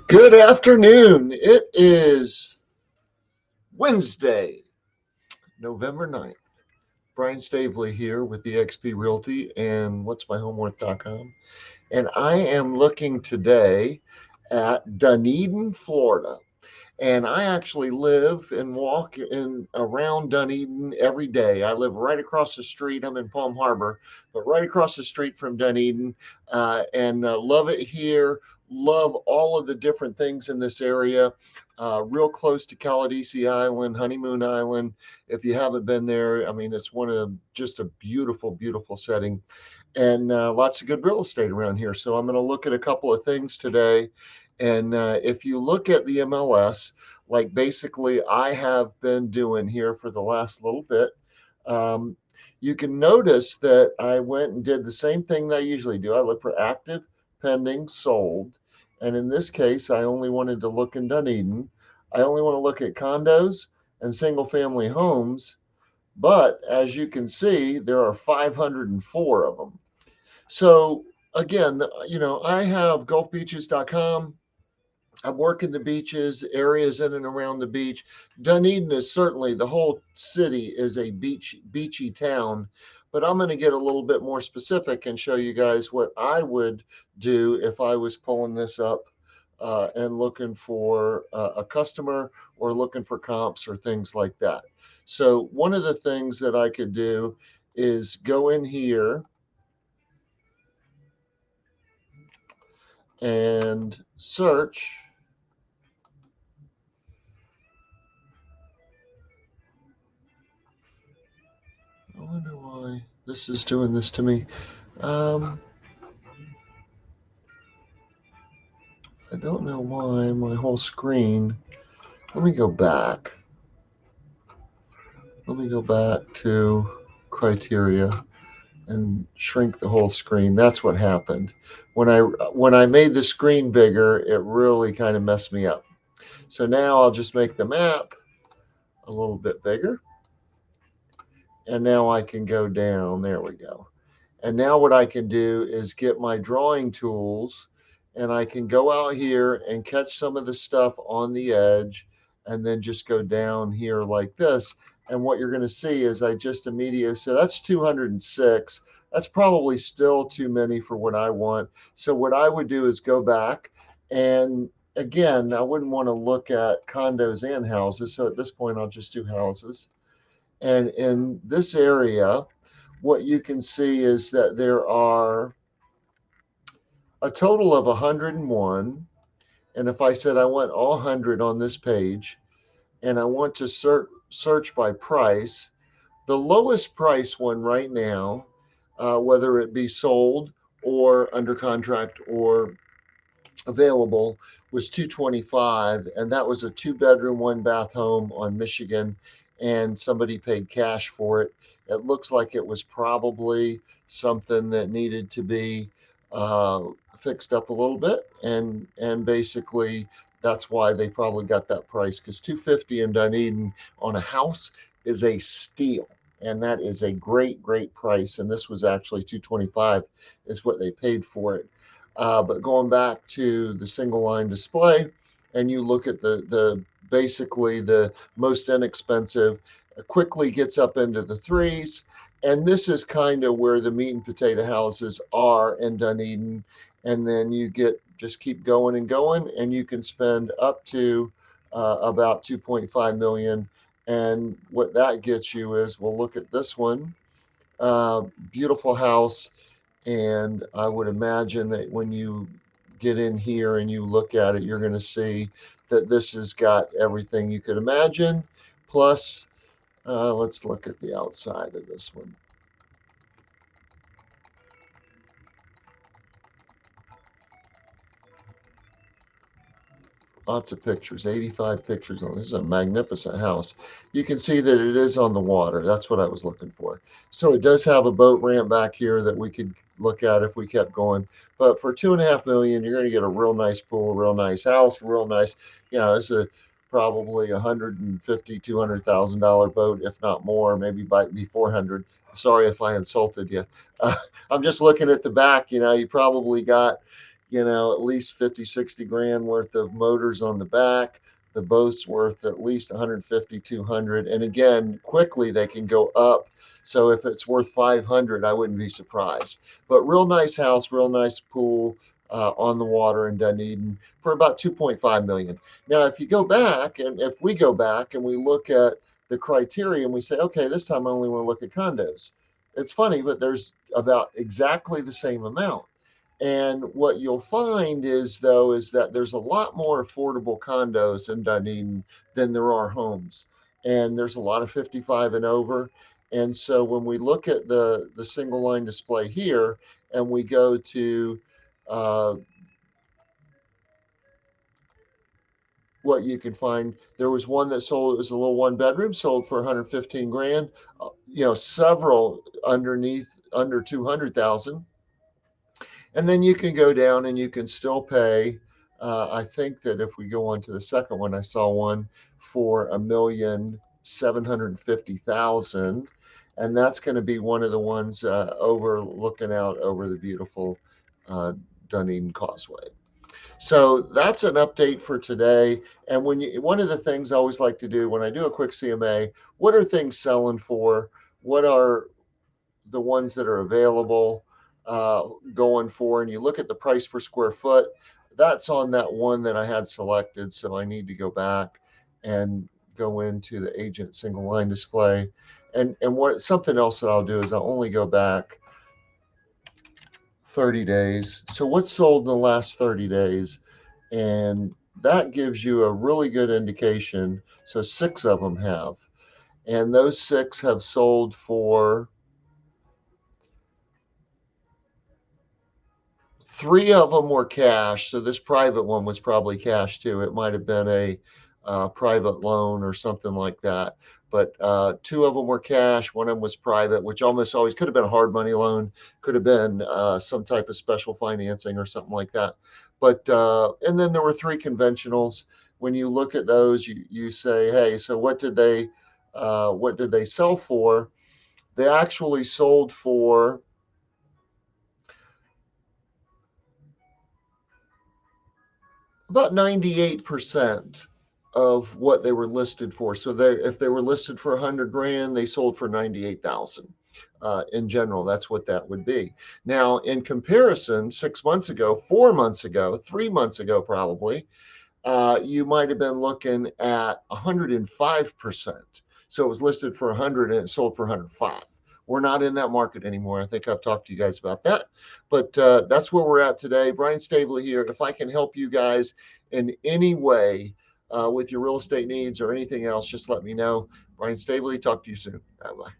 Good afternoon. It is Wednesday, November 9th. Brian Stavely here with eXp Realty and what'smyhomeworth.com. And I am looking today at Dunedin, Florida. And I actually live and walk in around Dunedin every day. I live right across the street. I'm in Palm Harbor, but right across the street from Dunedin, and love it here. Love all of the different things in this area. Real close to Caladesi Island, Honeymoon Island. If you haven't been there, I mean, it's one of just a beautiful, beautiful setting, and lots of good real estate around here. So I'm going to look at a couple of things today. And if you look at the MLS, like basically I have been doing here for the last little bit, um, you can notice that I went and did the same thing that I usually do. I look for active, pending, sold. And in this case, I only wanted to look in Dunedin. I only want to look at condos and single family homes. But as you can see, there are 504 of them. So again, I have gulfbeaches.com. I'm working the beaches, areas in and around the beach. Dunedin is certainly, the whole city is a beachy town, but I'm going to get a little bit more specific and show you guys what I would do if I was pulling this up and looking for a customer or looking for comps or things like that. So one of the things that I could do is go in here and search. I wonder why this is doing this to me. Um, I don't know why my whole screen. Let me go back. Let me go back to criteria and shrink the whole screen. That's what happened. When I made the screen bigger, it really kind of messed me up. So now I'll just make the map a little bit bigger. And now I can go down. There we go. And now what I can do is get my drawing tools, and I can go out here and catch some of the stuff on the edge and then just go down here like this. And what you're going to see is I just immediately say that's 206. That's probably still too many for what I want. So what I would do is go back, and again, I wouldn't want to look at condos and houses. So at this point, I'll just do houses. And in this area, what you can see is that there are a total of 101. And if I said I want all 100 on this page and I want to search by price, the lowest price one right now, whether it be sold or under contract or available, was 225, and that was a 2 bedroom 1 bath home on Michigan, and somebody paid cash for it. It looks like it was probably something that needed to be uh, fixed up a little bit, and basically that's why they probably got that price, because 250 in Dunedin on a house is a steal, and that is a great price. And this was actually 225 is what they paid for it. But going back to the single line display, and you look at the basically the most inexpensive, quickly gets up into the threes. And this is kind of where the meat and potato houses are in Dunedin. And then you just keep going and going, and you can spend up to about 2.5 million. And what that gets you is, we'll look at this one. Beautiful house. And I would imagine that when you get in here and you look at it, you're going to see that this has got everything you could imagine. Plus, let's look at the outside of this one. Lots of pictures, 85 pictures on this. Is a magnificent house. You can see that it is on the water. That's what I was looking for. So it does have a boat ramp back here that we could look at if we kept going. But for 2.5 million, you're going to get a real nice pool, real nice house, real nice. It's a probably 150, $200,000 boat, if not more. Maybe might be 400. Sorry if I insulted you. I'm just looking at the back. You probably got at least 50, 60 grand worth of motors on the back. The boat's worth at least 150, 200. And again, quickly they can go up. So if it's worth 500, I wouldn't be surprised. But real nice house, real nice pool on the water in Dunedin for about 2.5 million. Now, if you go back, and if we go back and we look at the criteria and we say, okay, this time I only want to look at condos. It's funny, but there's about exactly the same amount. And what you'll find is, though, is that there's a lot more affordable condos in Dunedin than there are homes. And there's a lot of 55 and over. And so when we look at the single line display here and we go to uh, what you can find, there was one that sold, it was a little one bedroom, sold for 115 grand, several underneath under 200,000. And then you can go down and you can still pay. I think that if we go on to the second one, I saw one for 1,750,000, and that's going to be one of the ones over looking out over the beautiful Dunedin Causeway. So that's an update for today. And one of the things I always like to do when I do a quick CMA, what are things selling for? What are the ones that are available going for? And you look at the price per square foot. That's on that one that I had selected. So I need to go back and go into the agent single line display. And what something else that I'll do is I'll only go back 30 days. So what's sold in the last 30 days? And that gives you a really good indication. So 6 of them have. And those 6 have sold for 3 of them were cash. So this private one was probably cash too. It might have been a private loan or something like that. But 2 of them were cash. One of them was private, which almost always could have been a hard money loan, could have been some type of special financing or something like that. But and then there were 3 conventionals. When you look at those, you say, hey, so what did they sell for? They actually sold for about 98% of what they were listed for. So if they were listed for 100 grand, they sold for 98,000. In general, that's what that would be. Now, in comparison, 6 months ago, 4 months ago, 3 months ago, probably, you might have been looking at 105%. So it was listed for 100 and it sold for 105. We're not in that market anymore. I think I've talked to you guys about that, but that's where we're at today. Brian Stabley here. If I can help you guys in any way with your real estate needs or anything else, just let me know. Brian Stabley, talk to you soon. Bye bye.